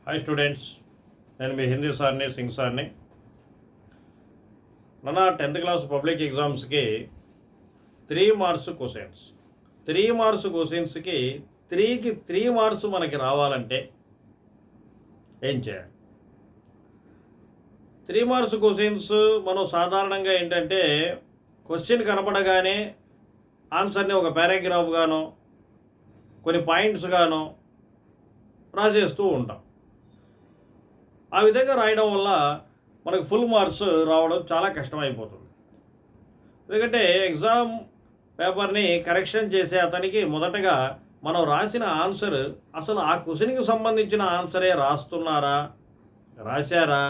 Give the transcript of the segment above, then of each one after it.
Hi students, నేను మీ హిందీ సార్ని సింగ్ సార్ని. మన 10th క్లాస్ పబ్లిక్ ఎగ్జామ్స్కి 3 మార్క్స్ క్వశ్చన్స్. 3 మార్క్స్ క్వశ్చన్స్కి 3కి 3 మార్క్స్ మనకి రావాలంటే ఏం చేయాలి? 3 మార్క్స్ క్వశ్చన్స్ మనం సాధారణంగా ఏంటంటే క్వశ్చన్ కనపడగానే ఆన్సర్ని ఒక పారాగ్రాఫ్ గానో కొన్ని పాయింట్స్ గానో రాసేస్తూ ఉంటాం. ఆ విధంగా రాయడం వల్ల మనకు ఫుల్ మార్క్స్ రావడం చాలా కష్టమైపోతుంది. ఎందుకంటే ఎగ్జామ్ పేపర్ని కరెక్షన్ చేసే అతనికి మొదటగా మనం రాసిన ఆన్సర్ అసలు ఆ క్వశ్చన్కి సంబంధించిన ఆన్సరే రాశారా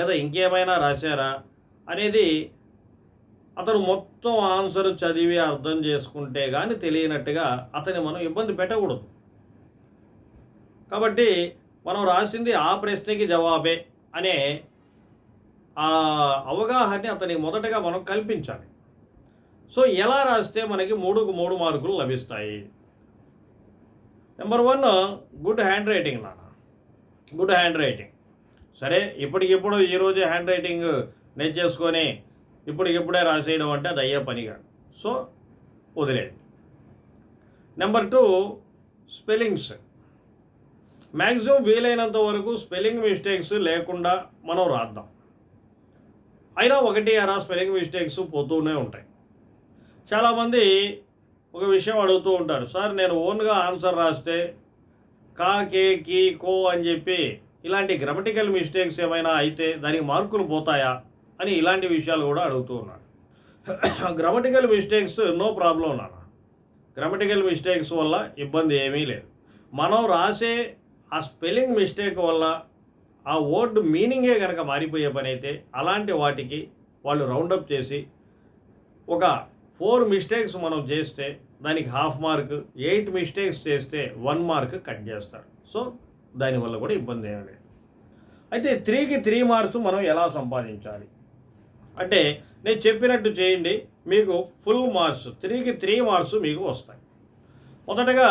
లేదా ఇంకేమైనా రాశారా అనేది అతను మొత్తం ఆన్సర్ చదివి అర్థం చేసుకుంటే కానీ తెలియనట్టుగా అతన్ని మనం ఇబ్బంది పెట్టకూడదు. కాబట్టి మనం రాసింది ఆ ప్రశ్నకి జవాబే అనే ఆ అవగాహన అతనికి మొదటగా మనం కల్పించాలి. సో ఎలా రాస్తే మనకి 3కు 3 మార్కులు లభిస్తాయి? Number 1, good hand writing. Good hand writing. సరే, ఇప్పటికిప్పుడు ఈరోజు హ్యాండ్ రైటింగ్ నేర్చేసుకొని ఇప్పటికిప్పుడే రాసేయడం అంటే అది అయ్యే పని కాదు. సో వదిలేదు. Number 2, spellings. మ్యాక్సిమం వీలైనంత వరకు స్పెల్లింగ్ మిస్టేక్స్ లేకుండా మనం రాద్దాం. అయినా 1-2 స్పెల్లింగ్ మిస్టేక్స్ పోతూనే ఉంటాయి. చాలామంది ఒక విషయం అడుగుతూ ఉంటారు, సార్ నేను ఓన్గా ఆన్సర్ రాస్తే కా, కే, కీ, కో అని చెప్పి ఇలాంటి గ్రామటికల్ మిస్టేక్స్ ఏమైనా అయితే దానికి మార్కులు పోతాయా అని ఇలాంటి విషయాలు కూడా అడుగుతూ ఉన్నారు. గ్రామటికల్ మిస్టేక్స్ నో ప్రాబ్లం నాన్న. గ్రామటికల్ మిస్టేక్స్ వల్ల ఇబ్బంది ఏమీ లేదు. మనం రాసే ఆ స్పెల్లింగ్ మిస్టేక్ వల్ల ఆ వర్డ్ మీనింగే కనుక మారిపోయే పని అయితే అలాంటి వాటికి వాళ్ళు రౌండప్ చేసి ఒక 4 మిస్టేక్స్ మనం చేస్తే దానికి 1/2 మార్క్, 8 మిస్టేక్స్ చేస్తే 1 మార్క్ కట్ చేస్తారు. సో దానివల్ల కూడా ఇబ్బంది ఏమీ లేదు. అయితే 3కి 3 మార్క్స్ మనం ఎలా సంపాదించాలి అంటే నేను చెప్పినట్టు చేయండి, మీకు ఫుల్ మార్క్స్ 3కి 3 మార్క్స్ మీకు వస్తాయి. మొదటగా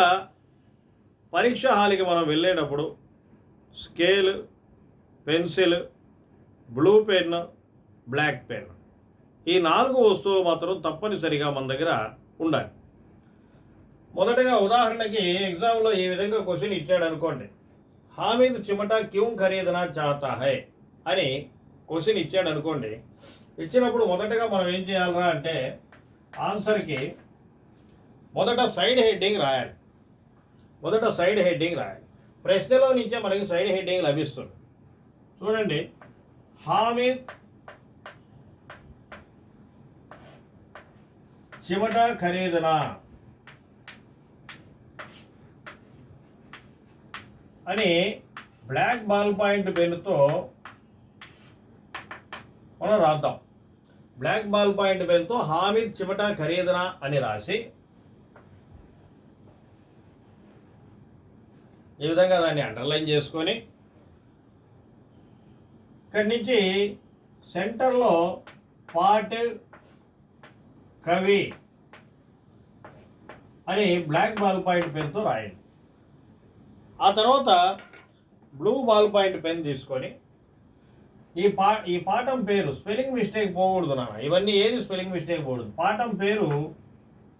పరీక్ష హాల్కి మనం వెళ్ళేటప్పుడు scale, pencil, blue pen, black pen ఈ 4 వస్తువులు మాత్రం తప్పనిసరిగా మన దగ్గర ఉండాలి. మొదటగా ఉదాహరణకి ఎగ్జామ్లో ఈ విధంగా క్వశ్చన్ ఇచ్చాడు అనుకోండి, హామీద్ చిమటా క్యూ ఖరీదనా చాతా హై అని క్వశ్చన్ ఇచ్చాడు అనుకోండి. ఇచ్చినప్పుడు మొదటగా మనం ఏం చేయాలరా అంటే ఆన్సర్కి మొదట సైడ్ హెడ్డింగ్ రాయాలి. ప్రశ్నలో నుంచే మనకి సైడ్ హెడ్డింగ్ లభిస్తుంది. చూడండి, హామీద్ చిమటా ఖరీదనా అని బ్లాక్ బాల్ పాయింట్ పెన్నుతో మనం రాద్దాం. బ్లాక్ బాల్ పాయింట్ పెన్తో హామీద్ చిమటా ఖరీదనా అని రాసి ఈ విధంగా దాన్ని అండర్లైన్ చేసుకొని ఇక్కడి నుంచి సెంటర్లో పాట్ కవి అని బ్లాక్ బాల్ పాయింట్ పెన్తో రాయండి. ఆ తర్వాత బ్లూ బాల్ పాయింట్ పెన్ తీసుకొని ఈ పాఠం పేరు స్పెల్లింగ్ మిస్టేక్ పోకూడదు నాన్న. ఇవన్నీ ఏది స్పెల్లింగ్ మిస్టేక్ పోకూడదు. పాఠం పేరు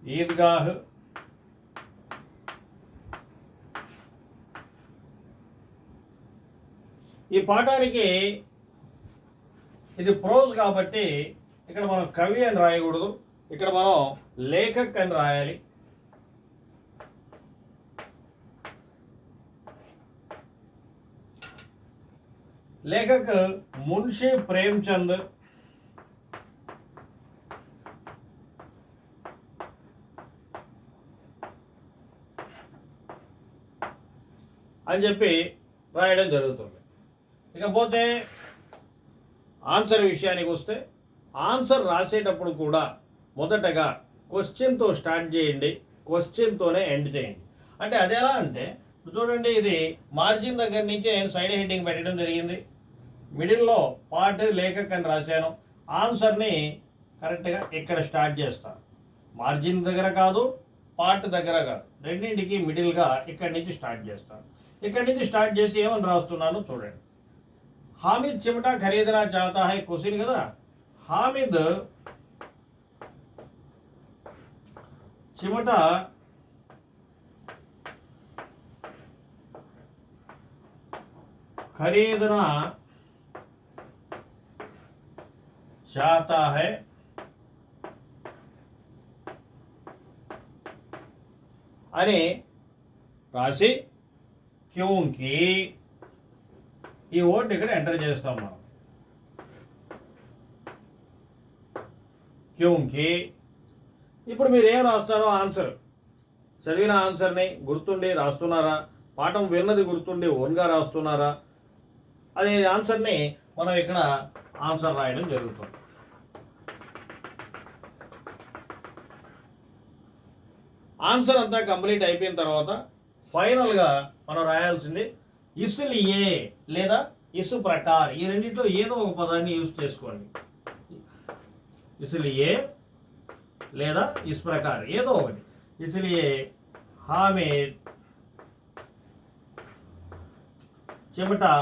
ఈద్గాహ్, ఈ పాఠానికి ఇది ప్రోజ్ కాబట్టి ఇక్కడ మనం కవి అని రాయకూడదు, ఇక్కడ మనం లేఖక్ అని రాయాలి. లేఖక్ మున్షి ప్రేమ్చంద్ అని చెప్పి రాయడం జరుగుతుంది. ఇకపోతే ఆన్సర్ విషయానికి వస్తే ఆన్సర్ రాసేటప్పుడు కూడా మొదటగా క్వశ్చన్తో స్టార్ట్ చేయండి, క్వశ్చన్తోనే ఎండ్ చేయండి. అంటే అది ఎలా అంటే చూడండి, ఇది మార్జిన్ దగ్గర నుంచి నేను సైడ్ హెడ్డింగ్ పెట్టడం జరిగింది. మిడిల్లో పార్ట్ లేఖక్ అని రాశాను. ఆన్సర్ని కరెక్ట్గా ఇక్కడ స్టార్ట్ చేస్తాను. మార్జిన్ దగ్గర కాదు, పార్ట్ దగ్గర కాదు, రెండింటికి మిడిల్గా ఇక్కడి నుంచి స్టార్ట్ చేస్తాను. ఇక్కడి నుంచి స్టార్ట్ చేసి ఏమని రాస్తున్నాను చూడండి. హామిద్ చిమటా ఖరీదనా చాతా హై క్వశ్చన్ కదా. హామిద్ చిమటా ఖరీదనా చాతా హై అని రాసి క్యూంకి ఈ వర్డ్ ఇక్కడ ఎంటర్ చేస్తాం మనం. క్యూంకి ఇప్పుడు మీరు ఏం రాస్తారో ఆన్సర్, చదివిన ఆన్సర్ని గుర్తుండి రాస్తున్నారా, పాఠం విన్నది గుర్తుండి ఓన్గా రాస్తున్నారా అనే ఆన్సర్ని మనం ఇక్కడ ఆన్సర్ రాయడం జరుగుతుంది. ఆన్సర్ అంతా కంప్లీట్ అయిపోయిన తర్వాత ఫైనల్గా మనం రాయాల్సింది ఇస్లియే లేదా ఇస్ ప్రకార్, ఈ రెండింటిలో ఏదో ఒక పదాన్ని యూజ్ చేసుకోండి. ఇస్లియే లేదా ఇస్ ప్రకార్ ఏదో ఒకటి. ఇస్లియే హామిద్ చిమటా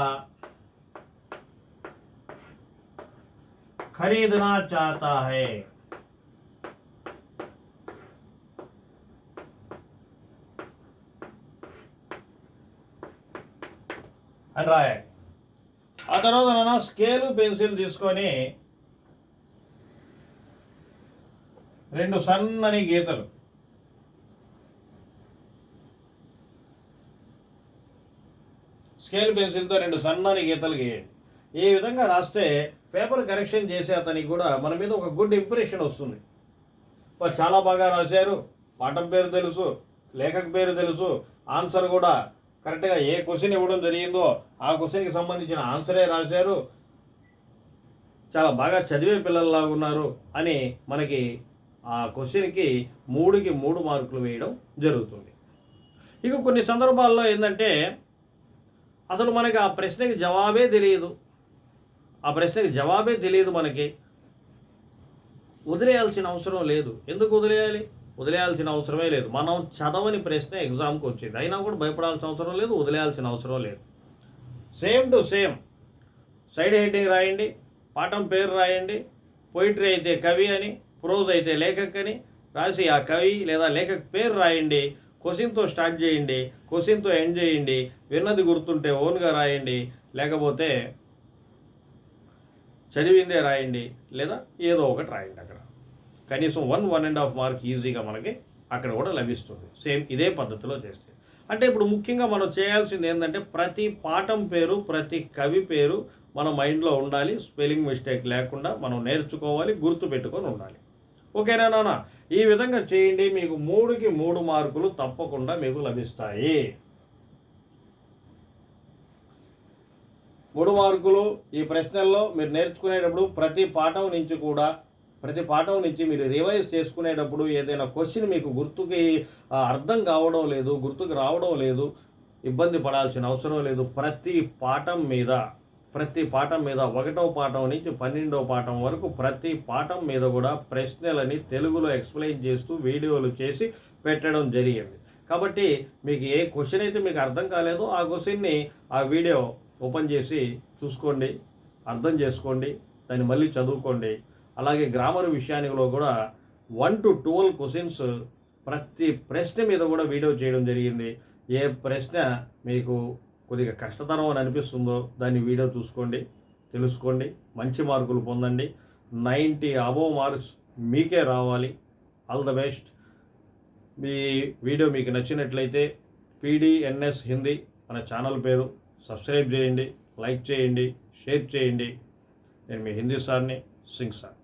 ఖరీదనా చాతా హై అని రాయాలి. ఆ తర్వాత నాన్న స్కేలు పెన్సిల్ తీసుకొని 2 సన్నని గీతలు స్కేల్ పెన్సిల్తో 2 సన్నని గీతలు గీయండి. ఈ విధంగా రాస్తే పేపర్ కరెక్షన్ చేసే అతనికి కూడా మన మీద ఒక గుడ్ ఇంప్రెషన్ వస్తుంది. చాలా బాగా రాశారు, పాఠం పేరు తెలుసు, లేఖక పేరు తెలుసు, ఆన్సర్ కూడా కరెక్ట్గా ఏ క్వశ్చన్ ఇవ్వడం జరిగిందో ఆ క్వశ్చన్కి సంబంధించిన ఆన్సరే రాశారు, చాలా బాగా చదివే పిల్లల్లాగా ఉన్నారు అని మనకి ఆ క్వశ్చన్కి 3కి 3 మార్కులు వేయడం జరుగుతుంది. ఇక కొన్ని సందర్భాల్లో ఏంటంటే అసలు మనకి ఆ ప్రశ్నకి జవాబే తెలియదు, మనకి వదిలేయాల్సిన అవసరం లేదు. ఎందుకు వదిలేయాల్సిన అవసరమే లేదు. మనం చదవని ప్రశ్న ఎగ్జామ్కి వచ్చింది, అయినా కూడా భయపడాల్సిన అవసరం లేదు, వదిలేయాల్సిన అవసరం లేదు. Same to same side heading రాయండి, పాఠం పేరు రాయండి, పోయిటరీ అయితే కవి అని, ప్రోజ్ అయితే లేఖక్ అని రాసి ఆ కవి లేదా లేఖక్ పేరు రాయండి. క్వశ్చన్తో స్టార్ట్ చేయండి, క్వశ్చన్తో ఎండ్ చేయండి. విన్నది గుర్తుంటే ఓన్గా రాయండి, లేకపోతే చదివిందే రాయండి, లేదా ఏదో ఒకటి రాయండి. అక్కడ కనీసం 1.5 మార్క్ ఈజీగా మనకి అక్కడ కూడా లభిస్తుంది. సేమ్ ఇదే పద్ధతిలో చేస్తే. అంటే ఇప్పుడు ముఖ్యంగా మనం చేయాల్సింది ఏంటంటే ప్రతి పాఠం పేరు, ప్రతి కవి పేరు మన మైండ్లో ఉండాలి. స్పెల్లింగ్ మిస్టేక్ లేకుండా మనం నేర్చుకోవాలి, గుర్తుపెట్టుకొని ఉండాలి. ఓకేనా నాన్న? ఈ విధంగా చేయండి, మీకు 3కి 3 మార్కులు తప్పకుండా మీకు లభిస్తాయి. 3 మార్కులు ఈ ప్రశ్నల్లో మీరు నేర్చుకునేటప్పుడు ప్రతి పాఠం నుంచి మీరు రివైజ్ చేసుకునేటప్పుడు ఏదైనా క్వశ్చన్ మీకు గుర్తుకు రావడం లేదు, ఇబ్బంది పడాల్సిన అవసరం లేదు. ప్రతి పాఠం మీద 1వ పాఠం నుంచి 12వ పాఠం వరకు ప్రతి పాఠం మీద కూడా ప్రశ్నలని తెలుగులో ఎక్స్ప్లెయిన్ చేస్తూ వీడియోలు చేసి పెట్టడం జరిగింది. కాబట్టి మీకు ఏ క్వశ్చన్ అయితే మీకు అర్థం కాలేదో ఆ క్వశ్చన్ని ఆ వీడియో ఓపెన్ చేసి చూసుకోండి, అర్థం చేసుకోండి, దాన్ని మళ్ళీ చదువుకోండి. అలాగే గ్రామర్ విషయానికిలో కూడా 1 to 12 క్వశ్చన్స్ ప్రతి ప్రశ్న మీద కూడా వీడియో చేయడం జరిగింది. ఏ ప్రశ్న మీకు కొద్దిగా కష్టతరం అని అనిపిస్తుందో దాన్ని వీడియో చూసుకోండి, తెలుసుకోండి, మంచి మార్కులు పొందండి. 90 అబోవ్ మార్క్స్ మీకే రావాలి. All the best. Me video మీకు నచ్చినట్లయితే PDNS హిందీ మన ఛానల్ పేరు, సబ్స్క్రైబ్ చేయండి, లైక్ చేయండి, షేర్ చేయండి. నేను మీ హిందీ సార్ని, సింగ్ సార్.